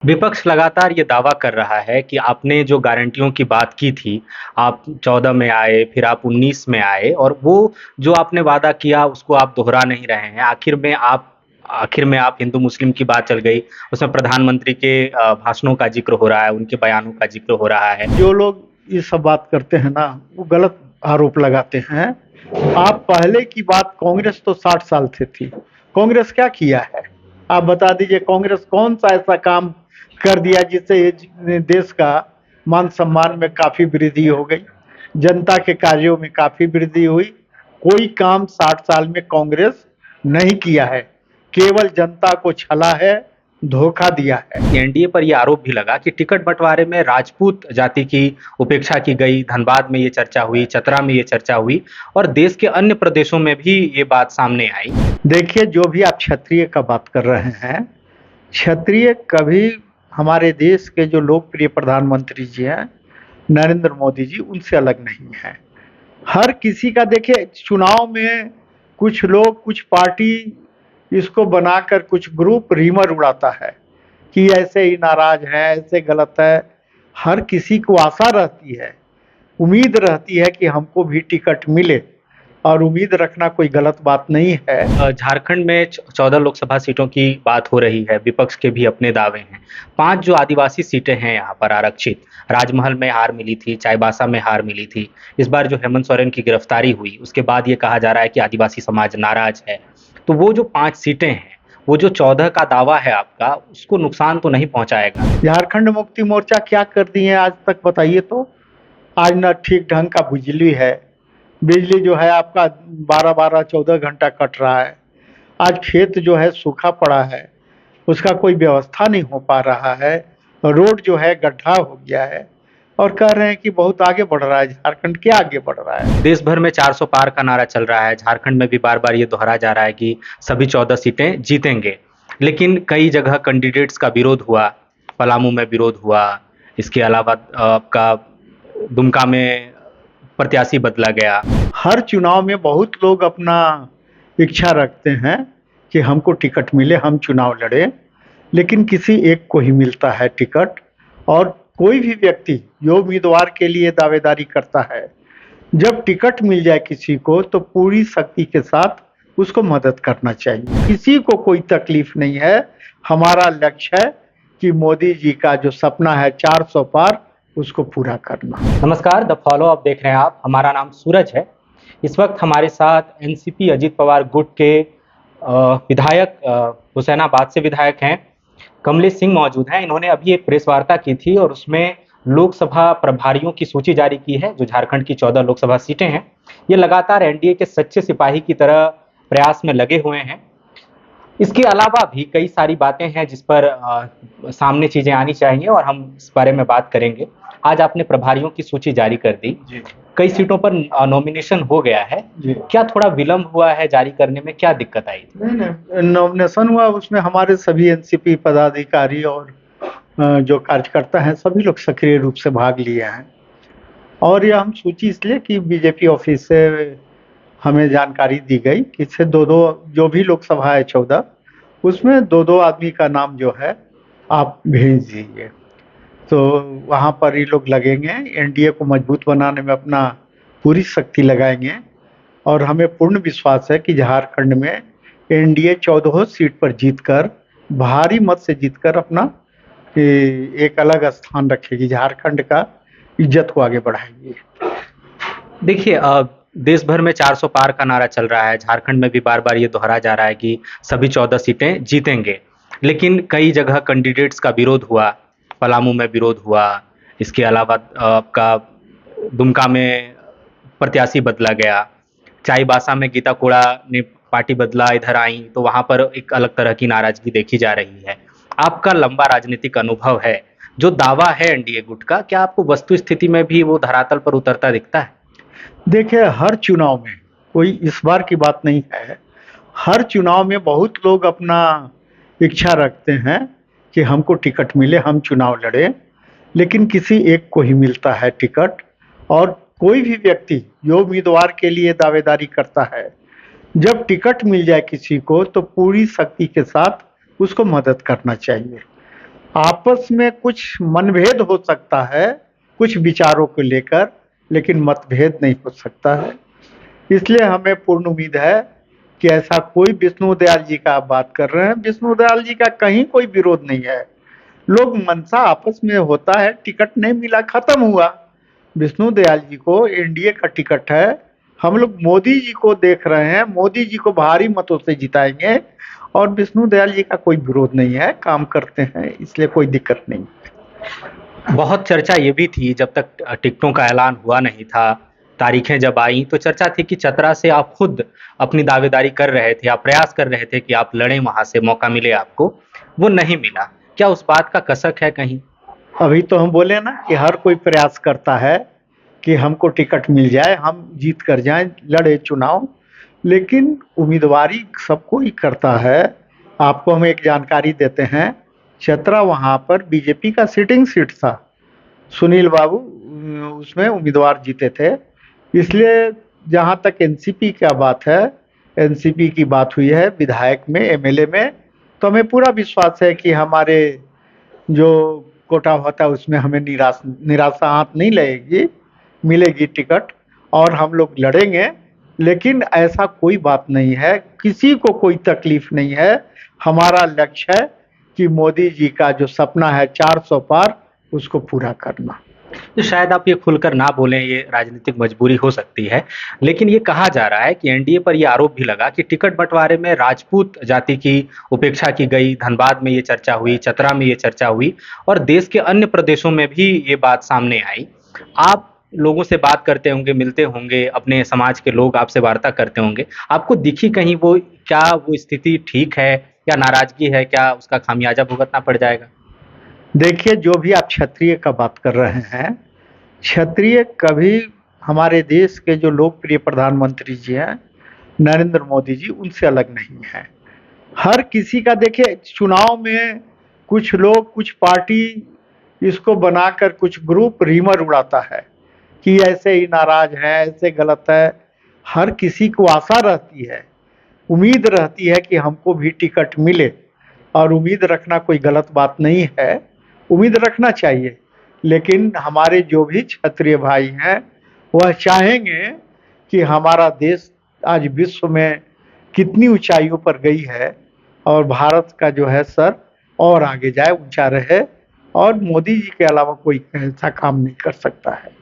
विपक्ष लगातार ये दावा कर रहा है कि आपने जो गारंटियों की बात की थी, आप 14 में आए, फिर आप 19 में आए और वो जो आपने वादा किया उसको आप दोहरा नहीं रहे हैं। आखिर में आप हिंदू-मुस्लिम की बात चल गई, उसमें प्रधानमंत्री के भाषणों का ज़िक्र हो रहा है, उनके बयानों का ज़िक्र हो रहा है। जो लोग ये सब बात करते हैं ना, वो गलत आरोप लगाते हैं। आप पहले की बात, कांग्रेस तो 60 साल से थी। कांग्रेस क्या किया है? आप बता दीजिए, कांग्रेस कौन सा ऐसा काम कर दिया जिससे ये देश का मान सम्मान में काफी वृद्धि हो गई, जनता के कार्यों में काफी वृद्धि हुई। कोई काम 60 साल में कांग्रेस नहीं किया है, केवल जनता को छला है, धोखा दिया है। एनडीए पर ये आरोप भी लगा कि टिकट बंटवारे में राजपूत जाति की उपेक्षा की गई, धनबाद में ये चर्चा हुई, चतरा में ये चर्चा हुई और देश के अन्य प्रदेशों में भी ये बात सामने आई। देखिए, जो भी आप क्षत्रिय का बात कर रहे हैं, क्षत्रिय कभी हमारे देश के जो लोकप्रिय प्रधानमंत्री जी हैं, नरेंद्र मोदी जी, उनसे अलग नहीं है। हर किसी का देखिए, चुनाव में कुछ लोग, कुछ पार्टी इसको बनाकर कुछ ग्रुप रीमर उड़ाता है कि ऐसे ही नाराज है, ऐसे गलत है। हर किसी को आशा रहती है, उम्मीद रहती है कि हमको भी टिकट मिले, और उम्मीद रखना कोई गलत बात नहीं है। झारखंड में 14 लोकसभा सीटों की बात हो रही है, विपक्ष के भी अपने दावे हैं। 5 जो आदिवासी सीटें हैं यहाँ पर आरक्षित, राजमहल में हार मिली थी, चाईबासा में हार मिली थी। इस बार जो हेमंत सोरेन की गिरफ्तारी हुई, उसके बाद ये कहा जा रहा है कि आदिवासी समाज नाराज है। तो वो जो 5 सीटें हैं, वो जो 14 का दावा है आपका, उसको नुकसान तो नहीं पहुंचाएगा? झारखंड मुक्ति मोर्चा क्या कर दिए आज तक, बताइए तो। आज ना ठीक ढंग का बिजली है, बिजली जो है आपका 12-12 14 घंटा कट रहा है। आज खेत जो है सूखा पड़ा है, उसका कोई व्यवस्था नहीं हो पा रहा है। रोड जो है गड्ढा हो गया है, और कह रहे हैं कि बहुत आगे बढ़ रहा है। झारखंड क्या आगे बढ़ रहा है? देश भर में 400 पार का नारा चल रहा है, झारखंड में भी बार-बार ये दोहरा जा रहा है कि सभी 14 सीटें जीतेंगे। लेकिन कई जगह कैंडिडेट्स का विरोध हुआ, पलामू में विरोध हुआ, इसके अलावा आपका दुमका में प्रत्याशी बदला गया। हर चुनाव में बहुत लोग अपना इच्छा रखते हैं कि हमको टिकट मिले, हम चुनाव लड़ें, लेकिन किसी एक को ही मिलता है टिकट। और कोई भी व्यक्ति जो उम्मीदवार के लिए दावेदारी करता है, जब टिकट मिल जाए किसी को, तो पूरी शक्ति के साथ उसको मदद करना चाहिए। किसी को कोई तकलीफ नहीं है। हमारा लक्ष्य है कि मोदी जी का जो सपना है 400 पार, उसको पूरा करना। नमस्कार, द फॉलो अप देख रहे हैं आप। हमारा नाम सूरज है। इस वक्त हमारे साथ एनसीपी अजित पवार गुट के विधायक, हुसैनाबाद से विधायक हैं, कमलेश सिंह मौजूद हैं। इन्होंने अभी एक प्रेस वार्ता की थी और उसमें लोकसभा प्रभारियों की सूची जारी की है। जो झारखंड की 14 लोकसभा सीटें हैं, ये लगातार एनडीए के सच्चे सिपाही की तरह प्रयास में लगे हुए हैं। इसके अलावा भी कई सारी बातें हैं जिस पर सामने चीजें आनी चाहिए और हम इस बारे में बात करेंगे। आज आपने प्रभारियों की सूची जारी कर दी, कई सीटों पर नॉमिनेशन हो गया है। क्या थोड़ा विलंब हुआ है जारी करने में, क्या दिक्कत आई थी? नहीं, नॉमिनेशन हुआ, उसमें हमारे सभी एनसीपी पदाधिकारी और जो कार्यकर्ता हैं, सभी लोग सक्रिय रूप से भाग लिए हैं। और यह हम सूची इसलिए कि बीजेपी ऑफिस से हमें जानकारी दी गई कि इससे दो जो भी लोकसभा है 14, उसमें 2 आदमी का नाम जो है आप भेज दीजिए। तो वहाँ पर ये लोग लगेंगे, एनडीए को मजबूत बनाने में अपना पूरी शक्ति लगाएंगे। और हमें पूर्ण विश्वास है कि झारखंड में एनडीए 14 सीट पर जीतकर, भारी मत से जीतकर अपना एक अलग स्थान रखेगी, झारखंड का इज्जत को आगे बढ़ाएगी। देखिए, देश भर में 400 पार का नारा चल रहा है, झारखंड में भी बार बार ये दोहरा जा रहा है कि सभी 14 सीटें जीतेंगे। लेकिन कई जगह कैंडिडेट्स का विरोध हुआ, पलामू में विरोध हुआ, इसके अलावा आपका दुमका में प्रत्याशी बदला गया, चाईबासा में गीता कोड़ा ने पार्टी बदला इधर आई, तो वहां पर एक अलग तरह की नाराजगी देखी जा रही है। आपका लंबा राजनीतिक अनुभव है, जो दावा है एनडीए गुट का, क्या आपको वस्तु स्थिति में भी वो धरातल पर उतरता दिखता है? देखिए, हर चुनाव में, कोई इस बार की बात नहीं है, हर चुनाव में बहुत लोग अपना इच्छा रखते हैं कि हमको टिकट मिले, हम चुनाव लड़ें, लेकिन किसी एक को ही मिलता है टिकट। और कोई भी व्यक्ति जो उम्मीदवार के लिए दावेदारी करता है, जब टिकट मिल जाए किसी को, तो पूरी शक्ति के साथ उसको मदद करना चाहिए। आपस में कुछ मनभेद हो सकता है कुछ विचारों को लेकर, लेकिन मतभेद नहीं हो सकता है। इसलिए हमें पूर्ण उम्मीद है कि ऐसा कोई, विष्णु दयाल जी का आप बात कर रहे हैं, विष्णु दयाल जी का कहीं कोई विरोध नहीं है। लोग मनसा आपस में होता है, टिकट नहीं मिला, खत्म हुआ। विष्णु दयाल जी को एनडीए का टिकट है, हम लोग मोदी जी को देख रहे हैं, मोदी जी को भारी मतों से जिताएंगे, और विष्णु दयाल जी का कोई विरोध नहीं है, काम करते हैं, इसलिए कोई दिक्कत नहीं। बहुत चर्चा ये भी थी जब तक टिकटों का ऐलान हुआ नहीं था, तारीखें जब आई तो चर्चा थी कि चतरा से आप खुद अपनी दावेदारी कर रहे थे, आप प्रयास कर रहे थे कि आप लड़ें, वहां से मौका मिले आपको, वो नहीं मिला। क्या उस बात का कसक है कहीं? अभी तो हम बोले ना कि हर कोई प्रयास करता है कि हमको टिकट मिल जाए, हम जीत कर जाएं, लड़े चुनाव, लेकिन उम्मीदवारी सबको ही करता है। आपको हम एक जानकारी देते हैं, चतरा वहाँ पर बीजेपी का सिटिंग सीट था, सुनील बाबू उसमें उम्मीदवार जीते थे। इसलिए जहाँ तक एनसीपी का बात है, एनसीपी की बात हुई है विधायक में, एमएलए में, तो हमें पूरा विश्वास है कि हमारे जो कोटा होता है उसमें हमें निराशा हाथ नहीं लगेगी, मिलेगी टिकट और हम लोग लड़ेंगे। लेकिन ऐसा कोई बात नहीं है, किसी को कोई तकलीफ नहीं है। हमारा लक्ष्य है कि मोदी जी का जो सपना है 400 पार, उसको पूरा करना। तो शायद आप ये खुलकर ना बोलें, ये राजनीतिक मजबूरी हो सकती है, लेकिन ये कहा जा रहा है कि एनडीए पर ये आरोप भी लगा कि टिकट बंटवारे में राजपूत जाति की उपेक्षा की गई। धनबाद में ये चर्चा हुई, चतरा में ये चर्चा हुई, और देश के अन्य प्रदेशों में भी ये बात सामने आई। आप लोगों से बात करते होंगे, मिलते होंगे, अपने समाज के लोग आपसे वार्ता करते होंगे, आपको दिखी कहीं वो, क्या वो स्थिति ठीक है या नाराजगी है, क्या उसका खामियाजा भुगतना पड़ जाएगा? देखिए, जो भी आप क्षत्रिय का बात कर रहे हैं, क्षत्रिय कभी हमारे देश के जो लोकप्रिय प्रधानमंत्री जी हैं नरेंद्र मोदी जी, उनसे अलग नहीं है। हर किसी का देखिए, चुनाव में कुछ लोग, कुछ पार्टी इसको बनाकर कुछ ग्रुप रीमर उड़ाता है कि ऐसे ही नाराज है, ऐसे गलत है। हर किसी को आशा रहती है, उम्मीद रहती है कि हमको भी टिकट मिले, और उम्मीद रखना कोई गलत बात नहीं है, उम्मीद रखना चाहिए। लेकिन हमारे जो भी क्षत्रिय भाई हैं, वह चाहेंगे कि हमारा देश आज विश्व में कितनी ऊंचाइयों पर गई है, और भारत का जो है सर और आगे जाए, ऊंचा रहे, और मोदी जी के अलावा कोई ऐसा काम नहीं कर सकता है।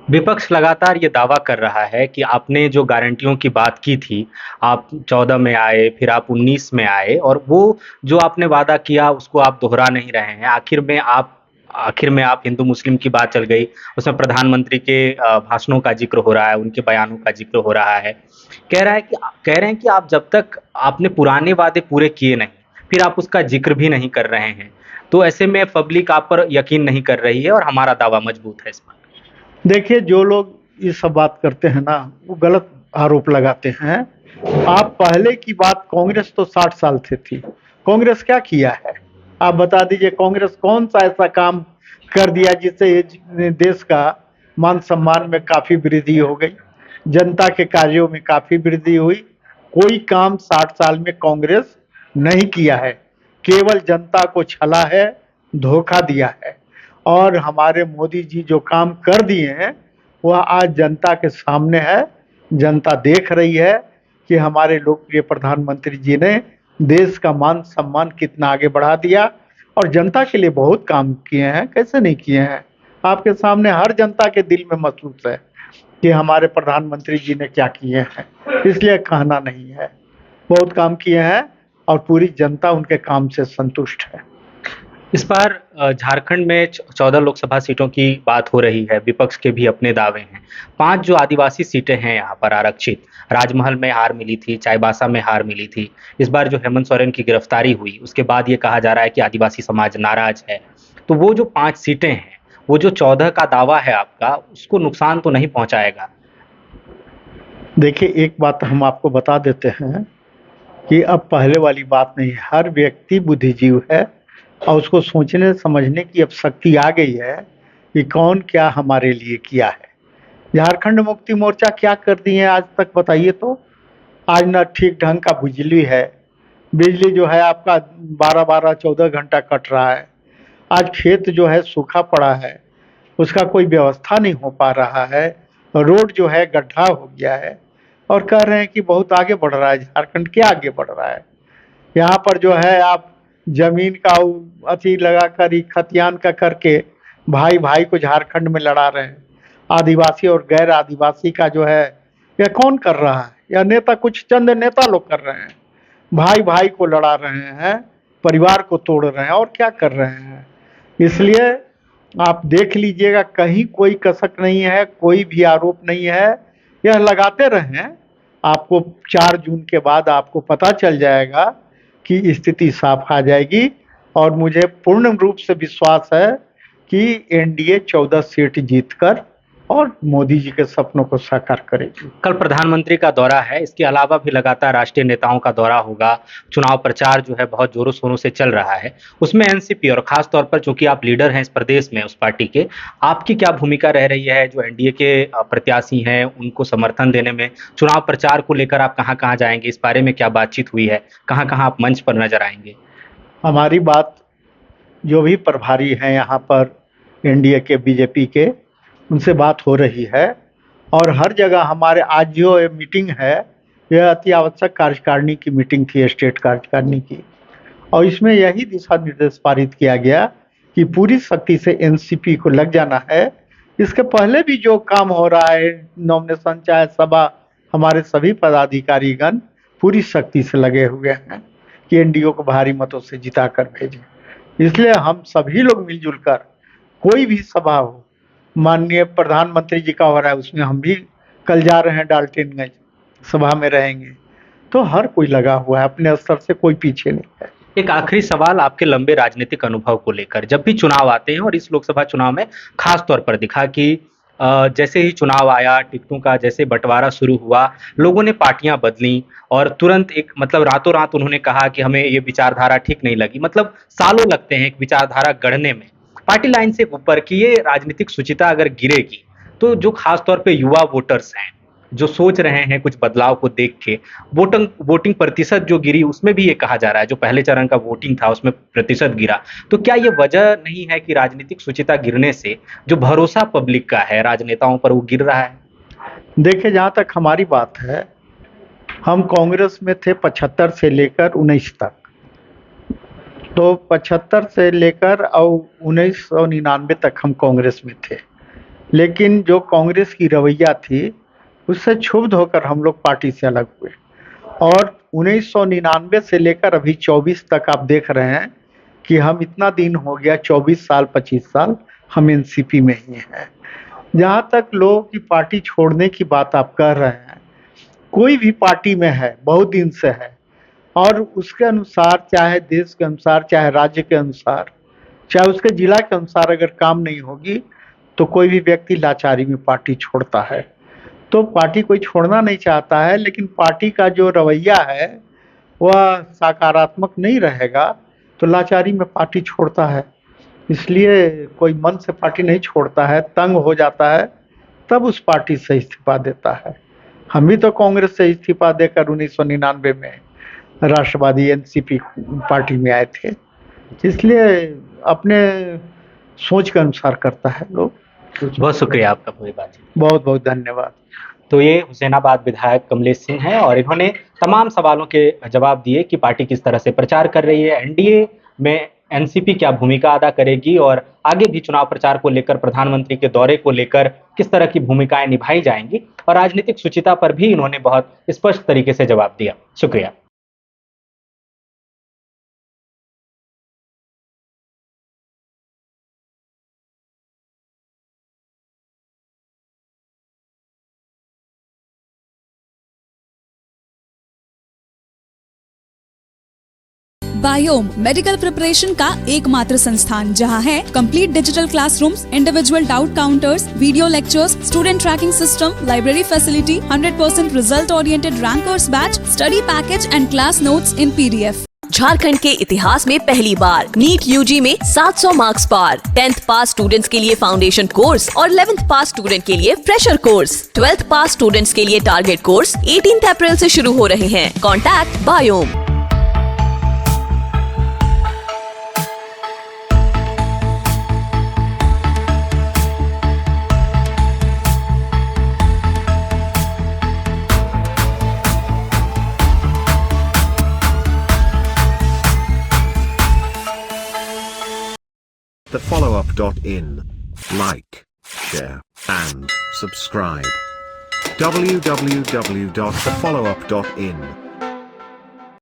विपक्ष लगातार ये दावा कर रहा है कि आपने जो गारंटियों की बात की थी, आप 14 में आए, फिर आप 19 में आए, और वो जो आपने वादा किया उसको आप दोहरा नहीं रहे हैं। आखिर में आप हिंदू मुस्लिम की बात चल गई, उसमें प्रधानमंत्री के भाषणों का जिक्र हो रहा है, उनके बयानों का जिक्र हो रहा है। कह रहे हैं कि आप जब तक आपने पुराने वादे पूरे किए नहीं, फिर आप उसका जिक्र भी नहीं कर रहे हैं। तो ऐसे में पब्लिक आप पर यकीन नहीं कर रही है, और हमारा दावा मजबूत है इस पर। देखिए, जो लोग ये सब बात करते हैं ना, वो गलत आरोप लगाते हैं। आप पहले की बात, कांग्रेस तो 60 साल से थी, कांग्रेस क्या किया है? आप बता दीजिए, कांग्रेस कौन सा ऐसा काम कर दिया जिससे ये देश का मान सम्मान में काफी वृद्धि हो गई, जनता के कार्यों में काफी वृद्धि हुई? कोई काम 60 साल में कांग्रेस नहीं किया है, केवल जनता को छला है, धोखा दिया है। और हमारे मोदी जी जो काम कर दिए हैं, वह आज जनता के सामने है। जनता देख रही है कि हमारे लोकप्रिय प्रधानमंत्री जी ने देश का मान सम्मान कितना आगे बढ़ा दिया, और जनता के लिए बहुत काम किए हैं, कैसे नहीं किए हैं? आपके सामने हर जनता के दिल में महसूस है कि हमारे प्रधानमंत्री जी ने क्या किए हैं, इसलिए कहना नहीं है। बहुत काम किए हैं, और पूरी जनता उनके काम से संतुष्ट है। इस बार झारखंड में 14 लोकसभा सीटों की बात हो रही है, विपक्ष के भी अपने दावे हैं। 5 जो आदिवासी सीटें हैं यहाँ पर आरक्षित, राजमहल में हार मिली थी, चाईबासा में हार मिली थी। इस बार जो हेमंत सोरेन की गिरफ्तारी हुई, उसके बाद ये कहा जा रहा है कि आदिवासी समाज नाराज है। तो वो जो 5 सीटें हैं, वो जो 14 का दावा है आपका, उसको नुकसान तो नहीं पहुंचाएगा? देखिए, एक बात हम आपको बता देते हैं कि अब पहले वाली बात नहीं है। हर व्यक्ति बुद्धिजीव है, और उसको सोचने समझने की अब शक्ति आ गई है कि कौन क्या हमारे लिए किया है। झारखंड मुक्ति मोर्चा क्या कर दिए हैं आज तक, बताइए तो? आज ना ठीक ढंग का बिजली है, बिजली जो है आपका 12-12 14 घंटा कट रहा है। आज खेत जो है सूखा पड़ा है, उसका कोई व्यवस्था नहीं हो पा रहा है, रोड जो है गड्ढा हो गया है, और कह रहे हैं कि बहुत आगे बढ़ रहा है। झारखंड क्या आगे बढ़ रहा है? यहाँ पर जो है आप जमीन का अति लगा कर खतियान का करके भाई भाई को झारखंड में लड़ा रहे हैं। आदिवासी और गैर आदिवासी का जो है यह कौन कर रहा है? यह नेता, कुछ चंद नेता लोग कर रहे हैं। भाई भाई को लड़ा रहे हैं, परिवार को तोड़ रहे हैं, और क्या कर रहे हैं? इसलिए आप देख लीजिएगा, कहीं कोई कसक नहीं है, कोई भी आरोप नहीं है। यह लगाते रहें, आपको 4 जून के बाद आपको पता चल जाएगा कि स्थिति साफ आ जाएगी। और मुझे पूर्ण रूप से विश्वास है कि एनडीए 14 सीट जीतकर और मोदी जी के सपनों को साकार करेगी। कल प्रधानमंत्री का दौरा है, इसके अलावा भी लगातार राष्ट्रीय नेताओं का दौरा होगा। चुनाव प्रचार जो है बहुत जोरों शोरों से चल रहा है, उसमें एनसीपी और खास तौर पर चूंकि आप लीडर हैं इस प्रदेश में उस पार्टी के, आपकी क्या भूमिका रह रही है? जो एनडीए के प्रत्याशी हैं उनको समर्थन देने में, चुनाव प्रचार को लेकर आप कहाँ कहाँ जाएंगे? इस बारे में क्या बातचीत हुई है? कहाँ कहाँ आप मंच पर नजर आएंगे? हमारी बात जो भी प्रभारी हैं यहाँ पर एनडीए के, बीजेपी के, उनसे बात हो रही है। और हर जगह हमारे आज जो मीटिंग है, यह अति आवश्यक कार्यकारिणी की मीटिंग थी, स्टेट कार्यकारिणी की, और इसमें यही दिशा निर्देश पारित किया गया कि पूरी शक्ति से एनसीपी को लग जाना है। इसके पहले भी जो काम हो रहा है, नॉमिनेशन चाहे सभा, हमारे सभी पदाधिकारीगण पूरी शक्ति से लगे हुए हैं कि एनडीए को भारी मतों से जिता कर भेजें। इसलिए हम सभी लोग मिलजुल कर, कोई भी सभा हो, माननीय प्रधानमंत्री जी का हो रहा है, उसमें हम भी कल जा रहे हैं डाल्टनगंज, सभा में रहेंगे। तो हर कोई लगा हुआ है, अपने स्तर से कोई पीछे नहीं है। एक आखिरी सवाल आपके लंबे राजनीतिक अनुभव को लेकर, जब भी चुनाव आते हैं और इस लोकसभा चुनाव में खास तौर पर दिखा कि जैसे ही चुनाव आया, टिकटों का जैसे बंटवारा शुरू हुआ, लोगों ने पार्टियां बदली और तुरंत एक मतलब रातों रात उन्होंने कहा कि हमें ये विचारधारा ठीक नहीं लगी। मतलब सालों लगते हैं एक विचारधारा गढ़ने में, पार्टी लाइन से ऊपर की ये राजनीतिक शुचिता अगर गिरेगी तो जो खास तौर पे युवा वोटर्स हैं जो सोच रहे हैं कुछ बदलाव को देख के, वोटिंग प्रतिशत जो गिरी, उसमें भी ये कहा जा रहा है जो पहले चरण का वोटिंग था उसमें प्रतिशत गिरा। तो क्या ये वजह नहीं है कि राजनीतिक शुचिता गिरने से जो भरोसा पब्लिक का है राजनेताओं पर वो गिर रहा है? देखिए, जहाँ तक हमारी बात है, हम कांग्रेस में थे 75 से लेकर 19 तक। तो 75 से लेकर और 1999 तक हम कांग्रेस में थे। लेकिन जो कांग्रेस की रवैया थी, उससे क्षुब्ध होकर हम लोग पार्टी से अलग हुए। और 1999 से लेकर अभी 24 तक आप देख रहे हैं कि हम इतना दिन हो गया, 24 साल 25 साल हम एनसीपी में ही हैं। जहाँ तक लोगों की पार्टी छोड़ने की बात आप कर रहे हैं, कोई भी पार्टी में है, बहुत दिन से है, और उसके अनुसार, चाहे देश के अनुसार, चाहे राज्य के अनुसार, चाहे उसके जिला के अनुसार अगर काम नहीं होगी तो कोई भी व्यक्ति लाचारी में पार्टी छोड़ता है। तो पार्टी कोई छोड़ना नहीं चाहता है, लेकिन पार्टी का जो रवैया है वह सकारात्मक नहीं रहेगा तो लाचारी में पार्टी छोड़ता है। इसलिए कोई मन से पार्टी नहीं छोड़ता है, तंग हो जाता है तब उस पार्टी से इस्तीफा देता है। हम भी तो कांग्रेस से इस्तीफा देकर 1999 में राष्ट्रवादी एनसीपी पार्टी में आए थे। इसलिए अपने सोच के अनुसार करता है लोग। बहुत शुक्रिया आपका पूरी बातचीत। बहुत बहुत धन्यवाद। तो ये हुसैनाबाद विधायक कमलेश सिंह हैं और इन्होंने तमाम सवालों के जवाब दिए कि पार्टी किस तरह से प्रचार कर रही है, एनडीए में एनसीपी क्या भूमिका अदा करेगी और आगे भी चुनाव प्रचार को लेकर, प्रधानमंत्री के दौरे को लेकर किस तरह की भूमिकाएं निभाई जाएंगी, और राजनीतिक शुचिता पर भी इन्होंने बहुत स्पष्ट तरीके से जवाब दिया। शुक्रिया। बायोम मेडिकल प्रिपरेशन का एकमात्र संस्थान जहां है complete digital classrooms, individual doubt counters, video lectures, student tracking system, library facility, 100% result oriented rankers batch, study package and class notes in PDF। Jharkhand के इतिहास में पहली बार नीट यूजी में 700 मार्क्स पार। 10th पास स्टूडेंट्स के लिए फाउंडेशन कोर्स और 11th पास student के लिए फ्रेशर कोर्स। 12th पास स्टूडेंट्स के लिए टारगेट कोर्स 18 अप्रैल से शुरू हो रहे हैं। Contact biome. thefollowup.in. Like, share, and subscribe. www.thefollowup.in